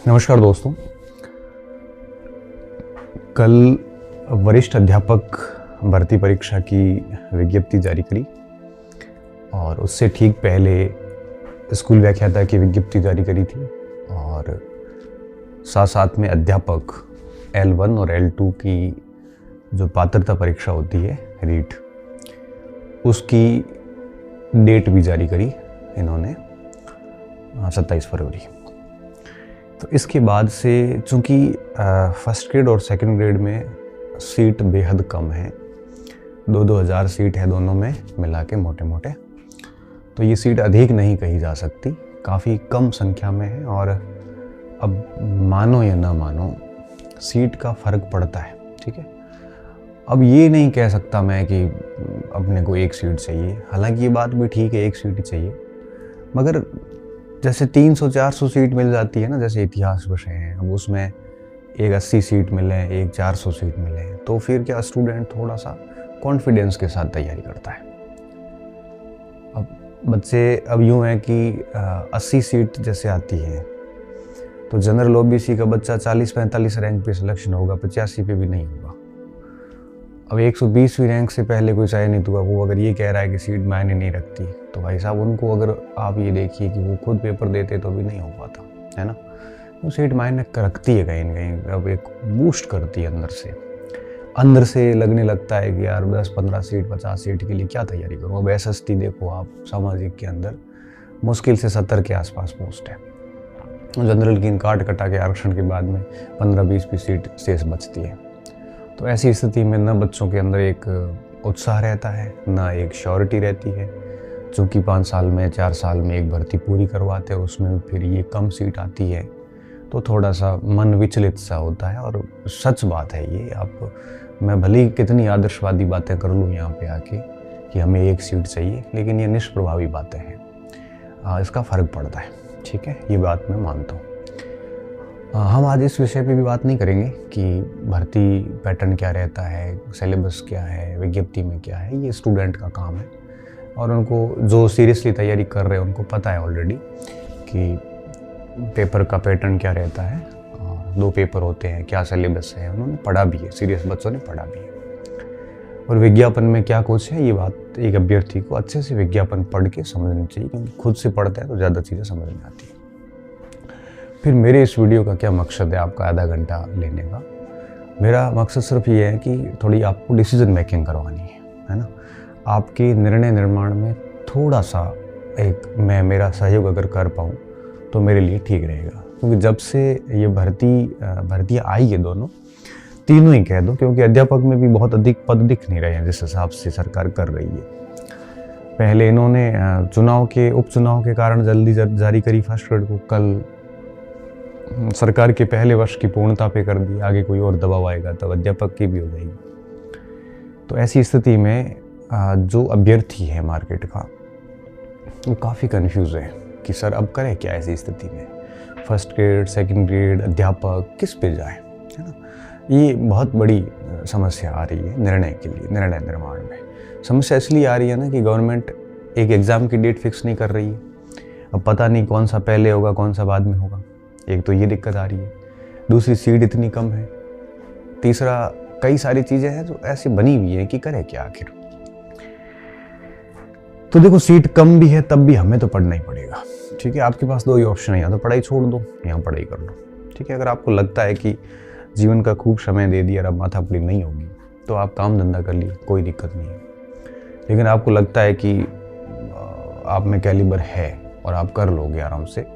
नमस्कार दोस्तों। कल वरिष्ठ अध्यापक भर्ती परीक्षा की विज्ञप्ति जारी करी और उससे ठीक पहले स्कूल व्याख्याता की विज्ञप्ति जारी करी थी और साथ साथ में अध्यापक L1 और L2 की जो पात्रता परीक्षा होती है रीट, उसकी डेट भी जारी करी इन्होंने 27 फरवरी। तो इसके बाद से चूँकि फर्स्ट ग्रेड और सेकंड ग्रेड में सीट बेहद कम है, 2-2 हज़ार सीट है दोनों में मिला के मोटे मोटे, तो ये सीट अधिक नहीं कही जा सकती, काफ़ी कम संख्या में है। और अब मानो या ना मानो सीट का फ़र्क पड़ता है, ठीक है। अब ये नहीं कह सकता मैं कि अपने को एक सीट चाहिए, हालांकि ये बात भी ठीक है, एक सीट ही चाहिए, मगर जैसे 300-400 सीट मिल जाती है ना, जैसे इतिहास विषय है, अब उसमें एक 80 सीट मिले, एक 400 सीट मिले, तो फिर क्या स्टूडेंट थोड़ा सा कॉन्फिडेंस के साथ तैयारी करता है। अब बच्चे अब यूँ है कि 80 सीट जैसे आती है तो जनरल OBC का बच्चा 40-45 रैंक पे सिलेक्शन होगा, 85 पे भी नहीं होगा। अब 120वीं रैंक से पहले कोई चयनित हुआ, वो अगर ये कह रहा है कि सीट मायने नहीं रखती, तो भाई साहब उनको अगर आप ये देखिए कि वो खुद पेपर देते तो भी नहीं हो पाता, है ना। वो सीट मायने रखती है कहीं ना कहीं, अब एक बूस्ट करती है अंदर से लगने लगता है कि यार 10-15 सीट 50 सीट के लिए क्या तैयारी करूँ। अब SST देखो आप, सामाजिक के अंदर मुश्किल से 70 के आसपास पोस्ट है, जनरल की काट कटा के आरक्षण के बाद में 15-20 भी सीट शेष बचती है। तो ऐसी स्थिति में न बच्चों के अंदर एक उत्साह रहता है, ना एक श्योरिटी रहती है, चूँकि 5 साल में 4 साल में एक भर्ती पूरी करवाते हैं, उसमें फिर ये कम सीट आती है, तो थोड़ा सा मन विचलित सा होता है। और सच बात है ये, आप मैं भले ही कितनी आदर्शवादी बातें कर लूँ यहाँ पे आके कि हमें एक सीट चाहिए, लेकिन ये निष्प्रभावी बातें हैं, इसका फ़र्क पड़ता है, ठीक है, ये बात मैं मानता हूँ। हम आज इस विषय पे भी बात नहीं करेंगे कि भर्ती पैटर्न क्या रहता है, सिलेबस क्या है, विज्ञप्ति में क्या है, ये स्टूडेंट का काम है। और उनको जो सीरियसली तैयारी कर रहे हैं उनको पता है ऑलरेडी कि पेपर का पैटर्न क्या रहता है, और 2 पेपर होते हैं, क्या सिलेबस है, उन्होंने पढ़ा भी है, सीरियस बच्चों ने पढ़ा भी है। और विज्ञापन में क्या कुछ है, ये बात एक अभ्यर्थी को अच्छे से विज्ञापन पढ़ के समझनी चाहिए, क्योंकि खुद से पढ़ता है तो ज़्यादा चीज़ें समझ में आती है। फिर मेरे इस वीडियो का क्या मकसद है आपका आधा घंटा लेने का? मेरा मकसद सिर्फ ये है कि थोड़ी आपको डिसीजन मेकिंग करवानी है ना। आपके निर्णय निर्माण में थोड़ा सा मेरा सहयोग अगर कर पाऊँ तो मेरे लिए ठीक रहेगा, क्योंकि जब से ये भर्तियाँ आई है, तीनों ही कह दो, क्योंकि अध्यापक में भी बहुत अधिक पद दिख नहीं रहे हैं जिस हिसाब से सरकार कर रही है। पहले इन्होंने उपचुनाव के कारण जल्दी जारी करी फर्स्ट ग्रेड को, कल सरकार के पहले वर्ष की पूर्णता पे कर दी, आगे कोई और दबाव आएगा तब अध्यापक की भी हो जाएगी। तो ऐसी स्थिति में जो अभ्यर्थी है मार्केट का, वो काफ़ी कंफ्यूज है कि सर अब करें क्या ऐसी स्थिति में, फर्स्ट ग्रेड, सेकंड ग्रेड, अध्यापक किस पे जाए, है ना। ये बहुत बड़ी समस्या आ रही है निर्णय के लिए, निर्णय निर्माण में। समस्या इसलिए आ रही है ना कि गवर्नमेंट एक एग्ज़ाम की डेट फिक्स नहीं कर रही है। अब पता नहीं कौन सा पहले होगा, कौन सा बाद में होगा, एक तो ये दिक्कत आ रही है। दूसरी, सीट इतनी कम है। तीसरा, कई सारी चीज़ें हैं जो ऐसी बनी हुई हैं कि करें क्या आखिर। तो देखो, सीट कम भी है तब भी हमें तो पढ़ना ही पड़ेगा, ठीक है। आपके पास 2 ही ऑप्शन है, या तो पढ़ाई छोड़ दो या पढ़ाई कर लो, ठीक है। अगर आपको लगता है कि जीवन का खूब समय दे दिया और अब माथापड़ी नहीं होगी, तो आप काम धंधा कर लिए, कोई दिक्कत नहीं है। लेकिन आपको लगता है कि आप में कैलिबर है और आप कर लोगे आराम से,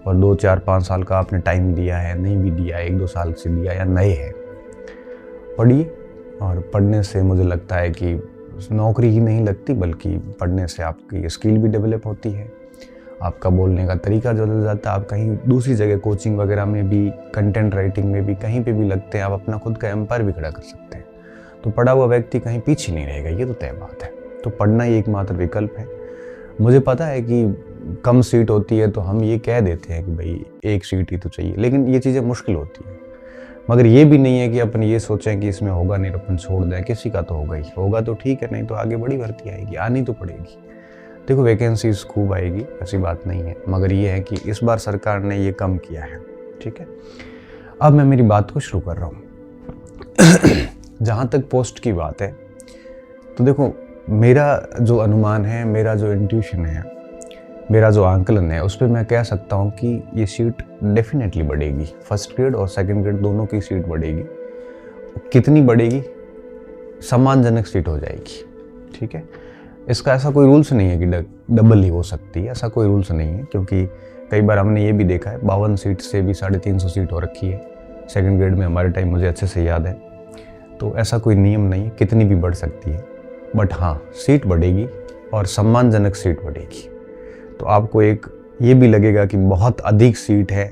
और 2, 4, 5 साल का आपने टाइम दिया है, नहीं भी दिया, 1-2 साल से दिया या नए है, पढ़िए। और पढ़ने से मुझे लगता है कि नौकरी ही नहीं लगती, बल्कि पढ़ने से आपकी स्किल भी डेवलप होती है, आपका बोलने का तरीका बदल जाता है। आप कहीं दूसरी जगह कोचिंग वगैरह में भी, कंटेंट राइटिंग में भी, कहीं पे भी लगते हैं, आप अपना खुद का एम्पायर भी खड़ा कर सकते हैं। तो पढ़ा हुआ व्यक्ति कहीं पीछे नहीं रहेगा, ये तो तय बात है। तो पढ़ना ही एकमात्र विकल्प है। मुझे पता है कि कम सीट होती है तो हम ये कह देते हैं कि भाई एक सीट ही तो चाहिए, लेकिन ये चीज़ें मुश्किल होती हैं। मगर ये भी नहीं है कि अपन ये सोचें कि इसमें होगा नहीं, अपन छोड़ दें, किसी का तो होगा ही, होगा तो ठीक है, नहीं तो आगे बड़ी भर्ती आएगी, आनी तो पड़ेगी। देखो, वैकेंसीज खूब आएगी, ऐसी बात नहीं है, मगर ये है कि इस बार सरकार ने ये कम किया है, ठीक है, अब मैं मेरी बात को शुरू कर रहा हूँ। जहाँ तक पोस्ट की बात है, तो देखो, मेरा जो अनुमान है, मेरा जो इंट्यूशन है, मेरा जो आंकलन है, उस पर मैं कह सकता हूँ कि ये सीट डेफिनेटली बढ़ेगी। फर्स्ट ग्रेड और सेकंड ग्रेड दोनों की सीट बढ़ेगी। कितनी बढ़ेगी? सम्मानजनक सीट हो जाएगी। ठीक है, इसका ऐसा कोई रूल्स नहीं है कि डबल ही हो सकती है, ऐसा कोई रूल्स नहीं है, क्योंकि कई बार हमने ये भी देखा है 52 सीट से भी 350 सीट हो रखी है सेकंड ग्रेड में, हमारे टाइम, मुझे अच्छे से याद है। तो ऐसा कोई नियम नहीं है, कितनी भी बढ़ सकती है, बट हाँ, सीट बढ़ेगी और सम्मानजनक सीट बढ़ेगी। तो आपको एक ये भी लगेगा कि बहुत अधिक सीट है,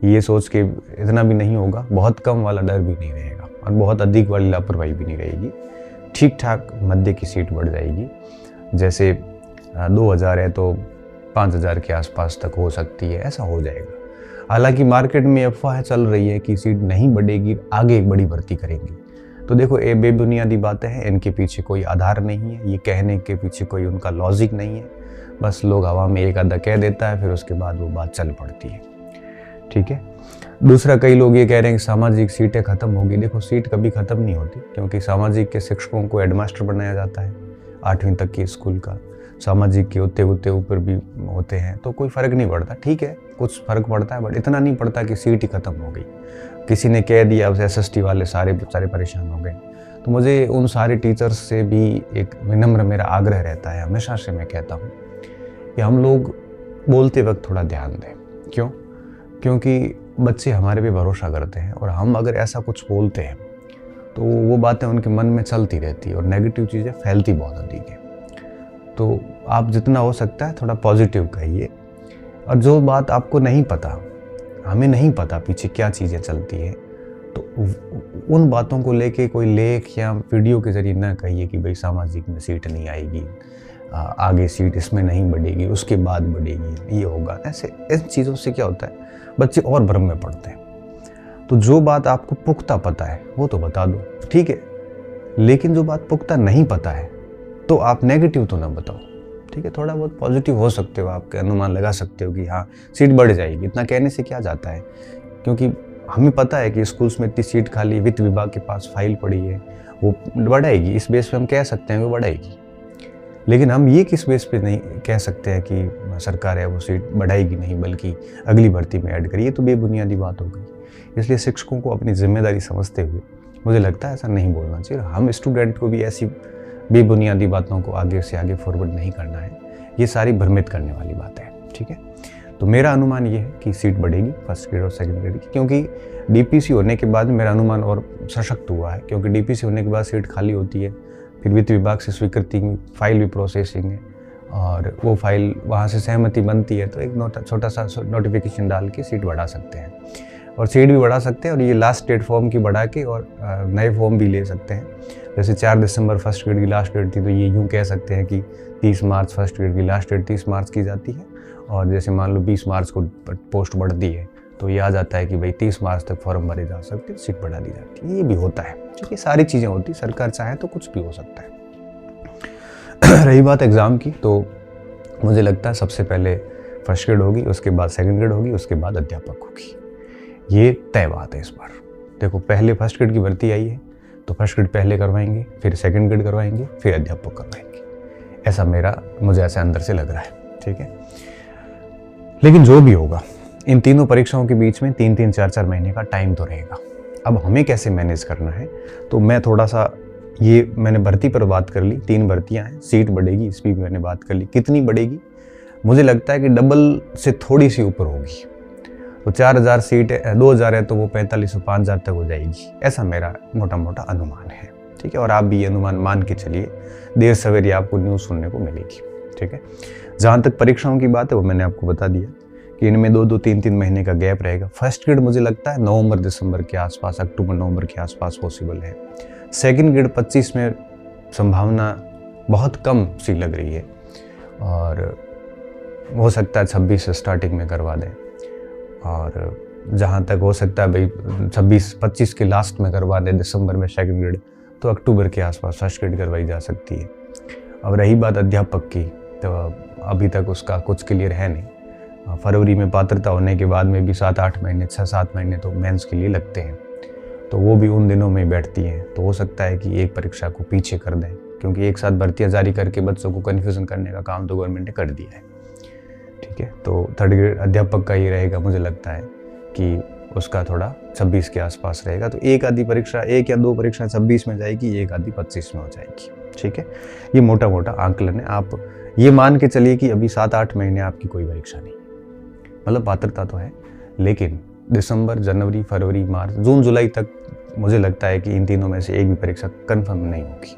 ये सोच के इतना भी नहीं होगा, बहुत कम वाला डर भी नहीं रहेगा और बहुत अधिक वाली लापरवाही भी नहीं रहेगी। ठीक ठाक मध्य की सीट बढ़ जाएगी। जैसे 2000 है तो 5000 के आसपास तक हो सकती है, ऐसा हो जाएगा। हालांकि मार्केट में अफवाह चल रही है कि सीट नहीं बढ़ेगी, आगे बड़ी भर्ती करेंगे। तो देखो, ये बेबुनियादी बातें हैं, इनके पीछे कोई आधार नहीं है, ये कहने के पीछे कोई उनका लॉजिक नहीं है। बस लोग हवा में एक आधा कह देता है, फिर उसके बाद वो बात चल पड़ती है। ठीक है, दूसरा, कई लोग ये कह रहे हैं कि सामाजिक सीटें खत्म होगी। देखो, सीट कभी खत्म नहीं होती, क्योंकि सामाजिक के शिक्षकों को हेडमास्टर बनाया जाता है 8वीं तक की स्कूल का। सामाजिक के होते ऊपर भी होते हैं, तो कोई फ़र्क नहीं पड़ता। ठीक है, कुछ फ़र्क पड़ता है, बट इतना नहीं पड़ता कि सीट ही ख़त्म हो गई। किसी ने कह दिया, अब SST वाले सारे परेशान हो गए। तो मुझे उन सारे टीचर्स से भी एक विनम्र मेरा आग्रह रहता है, हमेशा से मैं कहता हूँ कि हम लोग बोलते वक्त थोड़ा ध्यान दें। क्यों? क्योंकि बच्चे हमारे पे भरोसा करते हैं, और हम अगर ऐसा कुछ बोलते हैं तो वो बातें उनके मन में चलती रहती है और नेगेटिव चीज़ें फैलती बहुत अधिक है। तो आप जितना हो सकता है थोड़ा पॉजिटिव कहिए। और जो बात आपको नहीं पता, हमें नहीं पता पीछे क्या चीज़ें चलती है, तो उन बातों को लेके कोई लेख या वीडियो के ज़रिए ना कहिए कि भाई सामाजिक में सीट नहीं आएगी, आगे सीट इसमें नहीं बढ़ेगी, उसके बाद बढ़ेगी, ये होगा। ऐसे इन चीज़ों से क्या होता है, बच्चे और भ्रम में पड़ते हैं। तो जो बात आपको पुख्ता पता है वो तो बता दो, ठीक है, लेकिन जो बात पुख्ता नहीं पता है तो आप नेगेटिव तो ना बताओ। ठीक है, थोड़ा बहुत पॉजिटिव हो सकते हो, आपके अनुमान लगा सकते हो कि हाँ सीट बढ़ जाएगी। इतना कहने से क्या जाता है, क्योंकि हमें पता है कि स्कूल्स में इतनी सीट खाली, वित्त विभाग के पास फाइल पड़ी है, वो बढ़ाएगी। इस बेस पे हम कह सकते हैं वो बढ़ाएगी, लेकिन हम ये किस बेस पे नहीं कह सकते हैं कि सरकार है वो सीट बढ़ाएगी नहीं, बल्कि अगली भर्ती में ऐड करिए। तो बेबुनियादी बात हो गई। इसलिए शिक्षकों को अपनी जिम्मेदारी समझते हुए मुझे लगता है ऐसा नहीं बोलना चाहिए। हम स्टूडेंट को भी ऐसी बेबुनियादी बातों को आगे से आगे फॉरवर्ड नहीं करना है, ये सारी भ्रमित करने वाली बात है। ठीक है, तो मेरा अनुमान ये है कि सीट बढ़ेगी फर्स्ट ग्रेड और सेकंड ग्रेड की, क्योंकि DPC होने के बाद मेरा अनुमान और सशक्त हुआ है। क्योंकि DPC होने के बाद सीट खाली होती है, फिर वित्त विभाग से स्वीकृति की फाइल भी प्रोसेसिंग है, और वो फाइल वहाँ से सहमति बनती है, तो एक छोटा सा नोटिफिकेशन डाल के सीट बढ़ा सकते हैं, और सीट भी बढ़ा सकते हैं। और ये लास्ट डेट फॉर्म की बढ़ा के और नए फॉर्म भी ले सकते हैं। जैसे 4 दिसंबर फर्स्ट ग्रेड की लास्ट डेट थी, तो ये यूँ कह सकते हैं कि 30 मार्च फर्स्ट ग्रेड की लास्ट डेट 30 मार्च की जाती है, और जैसे मान लो 20 मार्च को पोस्ट बढ़ती है, तो ये आ जाता है कि भाई 30 मार्च तक फॉर्म भरे जा सकते हैं, सीट बढ़ा दी जाती है। ये भी होता है। ठीक है, सारी चीज़ें होती, सरकार चाहे तो कुछ भी हो सकता है। रही बात एग्ज़ाम की, तो मुझे लगता है सबसे पहले फर्स्ट ग्रेड होगी, उसके बाद सेकंड ग्रेड होगी, उसके बाद अध्यापक होगी। ये तय बात है इस बार। देखो, पहले फर्स्ट ग्रेड की भर्ती आई है, तो फर्स्ट ग्रेड पहले करवाएंगे, फिर सेकंड ग्रेड करवाएंगे, फिर अध्यापक करवाएंगे। ऐसा मुझे ऐसे अंदर से लग रहा है। ठीक है, लेकिन जो भी होगा, इन तीनों परीक्षाओं के बीच में 3-3, 4-4 महीने का टाइम तो रहेगा। अब हमें कैसे मैनेज करना है, तो मैं थोड़ा सा, ये मैंने भर्ती पर बात कर ली, 3 भर्तियां हैं, सीट बढ़ेगी, इस पर भी मैंने बात कर ली। कितनी बढ़ेगी? मुझे लगता है कि डबल से थोड़ी सी ऊपर होगी। तो 4000 सीट है, 2000 है, तो वो 4500, 5000 तक हो जाएगी। ऐसा मेरा मोटा मोटा अनुमान है। ठीक है, और आप भी ये अनुमान मान के चलिए, देर सवेरे आपको न्यूज़ सुनने को मिलेगी। ठीक है, जहाँ तक परीक्षाओं की बात है वो मैंने आपको बता दिया कि इनमें 2-2, 3-3 महीने का गैप रहेगा। फर्स्ट ग्रेड मुझे लगता है नवंबर दिसंबर के आसपास, अक्टूबर नवंबर के आसपास पॉसिबल है। सेकंड ग्रेड 25 में संभावना बहुत कम सी लग रही है, और हो सकता है 26 से स्टार्टिंग में करवा दें, और जहाँ तक हो सकता है भाई 26-25 के लास्ट में करवा दें दिसंबर में सेकंड ग्रेड, तो अक्टूबर के आसपास फर्स्ट ग्रेड करवाई जा सकती है। अब रही बात अध्यापक की, तो अभी तक उसका कुछ क्लियर है नहीं, फरवरी में पात्रता होने के बाद में भी 7-8 महीने 6-7 महीने तो मेंस के लिए लगते हैं, तो वो भी उन दिनों में बैठती हैं। तो हो सकता है कि एक परीक्षा को पीछे कर दें, क्योंकि एक साथ भर्तियाँ जारी करके बच्चों को कन्फ्यूज़न करने का काम तो गवर्नमेंट ने कर दिया है। ठीक है, तो 3rd ग्रेड अध्यापक का ये रहेगा, मुझे लगता है कि उसका थोड़ा 26 के आसपास रहेगा। तो एक आधी परीक्षा, 1 या 2 परीक्षा 26 में जाएगी, एक आधी 25 में हो जाएगी। ठीक है, ये मोटा मोटा आंकलन है। आप ये मान के चलिए कि अभी 7-8 महीने आपकी कोई परीक्षा नहीं, मतलब पात्रता तो है, लेकिन दिसंबर, जनवरी, फरवरी, मार्च, जून, जुलाई तक मुझे लगता है कि इन तीनों में से एक भी परीक्षा कन्फर्म नहीं होगी।